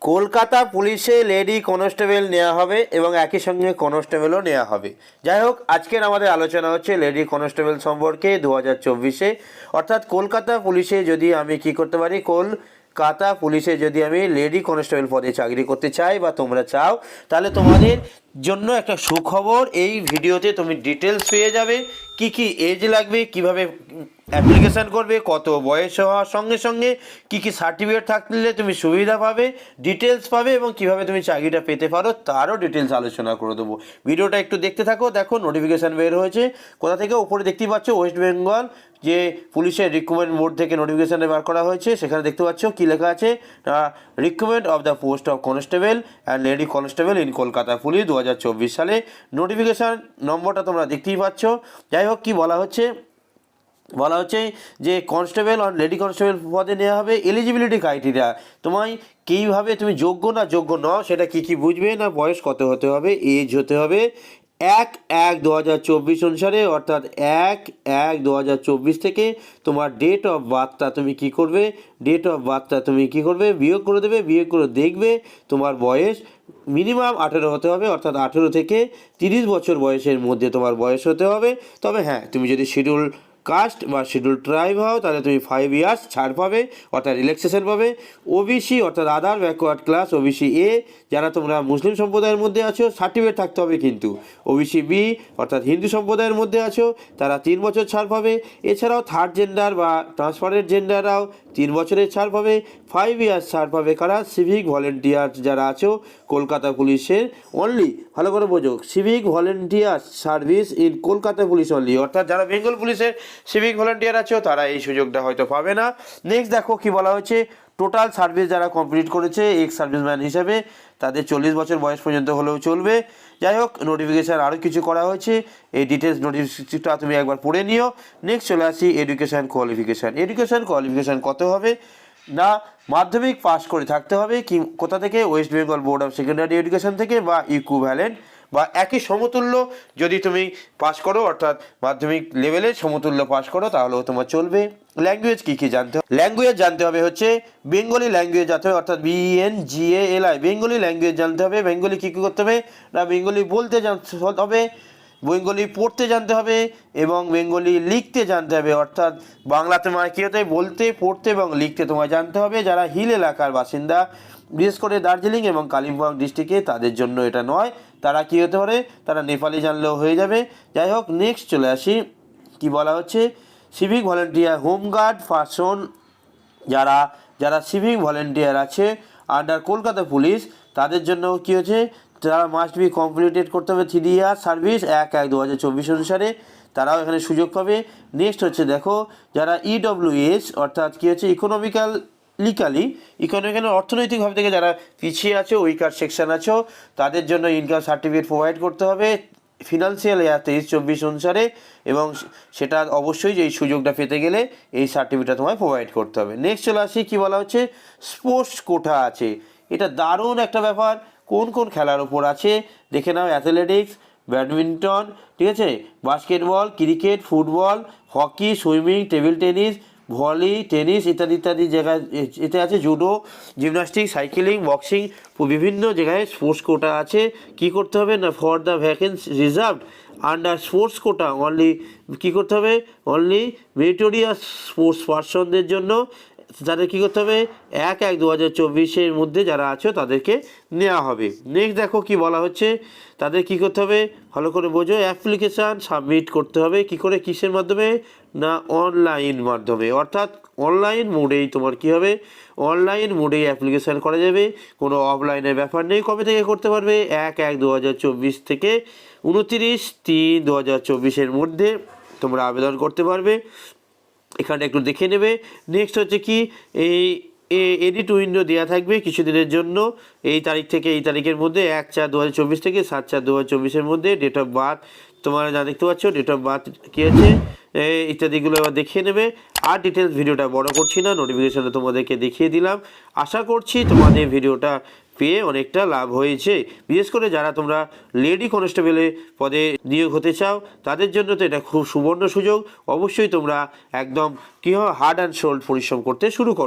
কলকাতা পুলিশে lady constable নেওয়া হবে এবং একই সঙ্গে কনস্টেবলও নেওয়া হবে। যাই হোক, আজকের আমাদের আলোচনা হচ্ছে লেডি কনস্টেবল সম্পর্কে 2024-এ। অর্থাৎ কলকাতা পুলিশে যদি আমি কি করতে পারি, কলকাতা পুলিশে যদি আমি লেডি কনস্টেবল পদে চাকরি করতে চাই বা তোমরা চাও, তাহলে তোমাদের জন্য একটা সুখবর। এই ভিডিওতে তুমি ডিটেলস পেয়ে যাবে, কি কি এজ লাগবে, কিভাবে অ্যাপ্লিকেশান করবে, কত বয়স হওয়ার সঙ্গে সঙ্গে কি কি সার্টিফিকেট থাকলে তুমি সুবিধা পাবে, ডিটেলস পাবে এবং কিভাবে তুমি চাকরিটা পেতে পারো তারও ডিটেলস আলোচনা করে দেবো। ভিডিওটা একটু দেখতে থাকো। দেখো, নোটিফিকেশান বের হয়েছে কোথা থেকে, ওপরে দেখতেই পাচ্ছ ওয়েস্ট বেঙ্গল যে পুলিশের রিক্রুটমেন্ট বোর্ড থেকে নোটিফিকেশান বার করা হয়েছে। সেখানে দেখতে পাচ্ছ কী লেখা আছে, recruitment of the post of constable and lady constable in Kolkata police 2024 সালে। নোটিফিকেশান নম্বরটা তোমরা দেখতেই পাচ্ছ। যাই হোক, কী বলা হচ্ছে যে কনস্টেবল আর লেডি কনস্টেবল পদে নেওয়া হবে। এলিজিবিলিটি ক্রাইটেরিয়া, তোমায় কীভাবে তুমি যোগ্য না যোগ্য নও সেটা কী বুঝবে, না বয়স কত হতে হবে, এজ হতে হবে 1/1/2024 অনুসারে, অর্থাৎ 1/1/2024 থেকে তোমার ডেট অফ বার্থটা তুমি কী করবে, বিয়োগ করে দেবে। বিয়োগ করে দেখবে তোমার বয়স মিনিমাম 18 হতে হবে, অর্থাৎ 18 থেকে 30 বছর বয়সের মধ্যে তোমার বয়স হতে হবে। তবে হ্যাঁ, তুমি যদি শিডিউল কাস্ট বা শিডিউল ট্রাইব হও তাহলে তুমি 5 ইয়ার্স ছাড় পাবে, অর্থাৎ রিল্যাক্সেশন পাবে। ওবিসি অর্থাৎ আদার ব্যাকওয়ার্ড ক্লাস, ওবিসি এ যারা তোমরা মুসলিম সম্প্রদায়ের মধ্যে আছো সার্টিফিকেট থাকতে হবে কিন্তু। ওবিসি বি অর্থাৎ হিন্দু সম্প্রদায়ের মধ্যে আছো তারা 3 বছর ছাড় পাবে। এছাড়াও থার্ড জেন্ডার বা ট্রান্সফারের জেন্ডাররাও 3 বছরের ছাড় পাবে। 5 ইয়ার্স ছাড় পাবে কারা, সিভিক ভলেন্টিয়ার যারা আছো কলকাতা পুলিশের অনলি, ভালো করে বোঝো, civic volunteer service in Kolkata police only, অর্থাৎ যারা বেঙ্গল পুলিশের সিভিক ভলেন্টিয়ার আছো তারা এই সুযোগটা হয়তো পাবে না। নেক্সট দেখো কি বলা হচ্ছে, টোটাল সার্ভিস যারা কমপ্লিট করেছে এক্স সার্ভিসম্যান হিসাবে তাদের 40 বছর বয়স পর্যন্ত হলেও চলবে। যাই হোক, নোটিফিকেশান আরও কিছু করা হয়েছে, এই ডিটেলস নোটিফিকেশনটা তুমি একবার পড়ে নিও। নেক্সট চলে আসি এডুকেশান কোয়ালিফিকেশান কত হবে না, মাধ্যমিক পাস করে থাকতে হবে। কি কোথা থেকে, West Bengal board of secondary education থেকে বা ইকুইভ্যালেন্ট বা একই সমতুল্য যদি তুমি পাস করো, অর্থাৎ মাধ্যমিক লেভেলে সমতুল্য পাস করো তাহলেও তোমার চলবে। ল্যাঙ্গুয়েজ কী জানতে হবে, ল্যাঙ্গুয়েজ জানতে হবে হচ্ছে বেঙ্গলি ল্যাঙ্গুয়েজ জানতে হবে, অর্থাৎ BENGALI বেঙ্গলি ল্যাঙ্গুয়েজ জানতে হবে। বেঙ্গলি কী করতে হবে না, বেঙ্গলি বলতে জানতে হবে, বেঙ্গলি পড়তে জানতে হবে এবং বেঙ্গলি লিখতে জানতে হবে। অর্থাৎ বাংলা তোমার কী হতে, বলতে পড়তে এবং লিখতে তোমায় জানতে হবে। যারা হিল এলাকার বাসিন্দা, বিশেষ করে দার্জিলিং এবং কালিম্পং ডিস্ট্রিক্টে, তাদের জন্য এটা নয়। তারা কী হতে পারে, তারা নেপালি জানলেও হয়ে যাবে। যাই হোক, নেক্সট চলে আসি, কি বলা হচ্ছে, সিভিক ভলেন্টিয়ার হোমগার্ড পারসন যারা সিভিক ভলেন্টিয়ার আছে আন্ডার কলকাতা পুলিশ, তাদের জন্য কী হচ্ছে, তারা মাস্ট বি কমপ্লিটেড করতে হবে 3 ইয়ার সার্ভিস 1/1/2024 অনুসারে, তারাও এখানে সুযোগ পাবে। নেক্সট হচ্ছে দেখো, যারা EWS অর্থাৎ কী হচ্ছে, ইকোনমিক্যাল অর্থনৈতিকভাবে থেকে যারা পিছিয়ে আছো, উইকার সেকশন আছো, তাদের জন্য ইনকাম সার্টিফিকেট প্রোভাইড করতে হবে ফিনান্সিয়াল ইয়ার 23-24 অনুসারে, এবং সেটা অবশ্যই এই সুযোগটা পেতে গেলে এই সার্টিফিকেটটা তোমায় প্রোভাইড করতে হবে। নেক্সট চলে আসি, কী বলা হচ্ছে, স্পোর্টস কোটা আছে। এটা দারুণ একটা ব্যাপার। কোন কোন খেলার ওপর আছে দেখে নাও, অ্যাথলেটিক্স, ব্যাডমিন্টন, ঠিক আছে, basketball, cricket, football, hockey, swimming, table tennis, volley, tennis ইত্যাদি জায়গায় এতে আছে। জুডো, জিমন্যাস্টিক, সাইকেলিং, বক্সিং, বিভিন্ন জায়গায় স্পোর্টস কোটা আছে। কি করতে হবে না, for the vacancy reserved under sports quota only, কী করতে হবে, অনলি মেরিটোরিয়াস স্পোর্টস পার্সনদের জন্য যাদের কী করতে হবে, 1/1/2024 মধ্যে যারা আছো তাদেরকে নেওয়া হবে। নেক্সট দেখো কি বলা হচ্ছে, তাদের কী করতে হবে, ভালো করে বোঝো, অ্যাপ্লিকেশান সাবমিট করতে হবে। কী করে, কিসের মাধ্যমে না, অনলাইন মাধ্যমে, অর্থাৎ অনলাইন মোডেই তোমার কী হবে, অনলাইন মোডেই অ্যাপ্লিকেশান করা যাবে, কোনো অফলাইনের ব্যাপার নেই। কবে থেকে করতে পারবে, 1/1/2024 থেকে 29/3/2024 মধ্যে তোমরা আবেদন করতে পারবে। এখানে একটু দেখে নেবে। নেক্সট হচ্ছে কি, এই এডিট উইন্ডো দেওয়া থাকবে কিছুদিনের জন্য, এই তারিখ থেকে এই তারিখের মধ্যে 1/4/2024 থেকে 7/4/2024 মধ্যে। ডেট অফ বার্থ তোমরা যা দেখতে পাচ্ছ, ডেট অফ বার্থ কী আছে ইত্যাদিগুলো এবার দেখিয়ে নেবে। আর ডিটেলস ভিডিওটা বড় করছি না, নোটিফিকেশানে তোমাদেরকে দেখিয়ে দিলাম। আশা করছি তোমাদের ভিডিওটা পেয়ে অনেকটা লাভ হয়েছে। বিশেষ করে যারা তোমরা লেডি কনস্টেবলে পদে নিয়োগ হতে চাও তাদের জন্য তো এটা খুব সুবর্ণ সুযোগ। অবশ্যই তোমরা একদম কী হয়, হার্ড অ্যান্ড সোল্ড পরিশ্রম করতে শুরু করো।